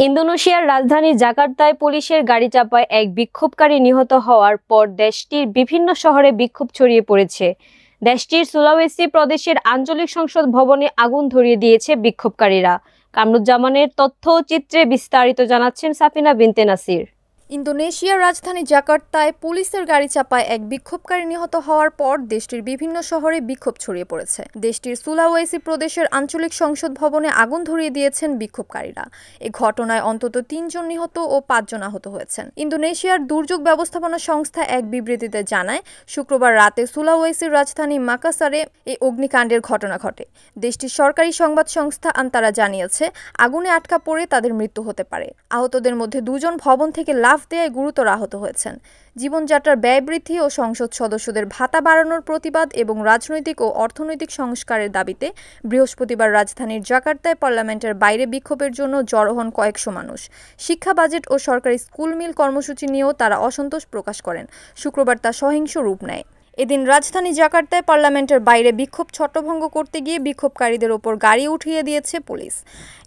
ইন্দোনেশিয়ার রাজধানী জাকার্তায় পুলিশের গাড়ি চাপায় এক বিক্ষোভকারী নিহত হওয়ার পর দেশটির বিভিন্ন শহরে বিক্ষোভ ছড়িয়ে পড়েছে। দেশটির সুলাওয়েসি প্রদেশের আঞ্চলিক সংসদ ভবনে আগুন ধরিয়ে দিয়েছে বিক্ষোভকারীরা। কামরুজ্জামানের তথ্য ও চিত্রে বিস্তারিত জানাচ্ছেন সাফিনা বিনতে নাসির। ইন্দোনেশিয়ার রাজধানী জাকার্তায় পুলিশের গাড়ি চাপায় এক বিক্ষোভকারী নিহত হওয়ার পর দেশটির বিভিন্ন শহরে বিক্ষোভ ছড়িয়ে পড়েছে। দেশটির সুলাওয়েসি প্রদেশের আঞ্চলিক সংসদ ভবনে আগুন ধরিয়ে দিয়েছেন বিক্ষোভকারীরা। এ ঘটনায় অন্তত ৩ জন নিহত ও ৫ জন আহত হয়েছেন। ইন্দোনেশিয়ার দুর্যোগ ব্যবস্থাপনা সংস্থা এক বিবৃতিতে জানায়, শুক্রবার রাতে সুলাওয়েসির রাজধানী মাকাসারে এই অগ্নিকাণ্ডের ঘটনা ঘটে। দেশটির সরকারি সংবাদ সংস্থা আন্তারা জানিয়েছে, আগুনে আটকা পড়ে তাদের মৃত্যু হতে পারে। আহতদের মধ্যে ২ জন ভবন থেকে লাফ দেয়ায় গুরুতর আহত হয়েছেন। জীবনযাত্রার ব্যয় বৃদ্ধি ও সংসদ সদস্যদের ভাতা বাড়ানোর প্রতিবাদ এবং রাজনৈতিক ও অর্থনৈতিক সংস্কারের দাবিতে বৃহস্পতিবার রাজধানীর জাকার্তায় পার্লামেন্টের বাইরে বিক্ষোভের জন্য জড়ো হন কয়েকশো মানুষ। শিক্ষা বাজেট ও সরকারি স্কুল মিল কর্মসূচি নিয়েও তারা অসন্তোষ প্রকাশ করেন। শুক্রবার তা সহিংস রূপ নেয়। এদিন রাজধানী জাকার্তায় পার্লামেন্টের বাইরে বিক্ষোভ ছত্রভঙ্গ করতে গিয়ে বিক্ষোভকারীদের ওপর গাড়ি উঠিয়ে দিয়েছে পুলিশ।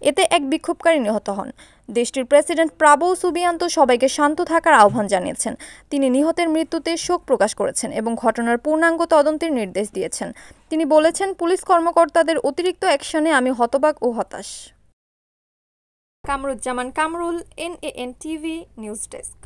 এতে এক বিক্ষোভকারী নিহত হন। দেশটির প্রেসিডেন্ট প্রাবো সুবিয়ান্তো সবাইকে শান্ত থাকার আহ্বান জানিয়েছেন। তিনি নিহতের মৃত্যুতে শোক প্রকাশ করেছেন এবং ঘটনার পূর্ণাঙ্গ তদন্তের নির্দেশ দিয়েছেন। তিনি বলেছেন, পুলিশ কর্মকর্তাদের অতিরিক্ত অ্যাকশনে আমি হতবাক ও হতাশ। Kamruzzaman Kamrul, NAN TV news desk.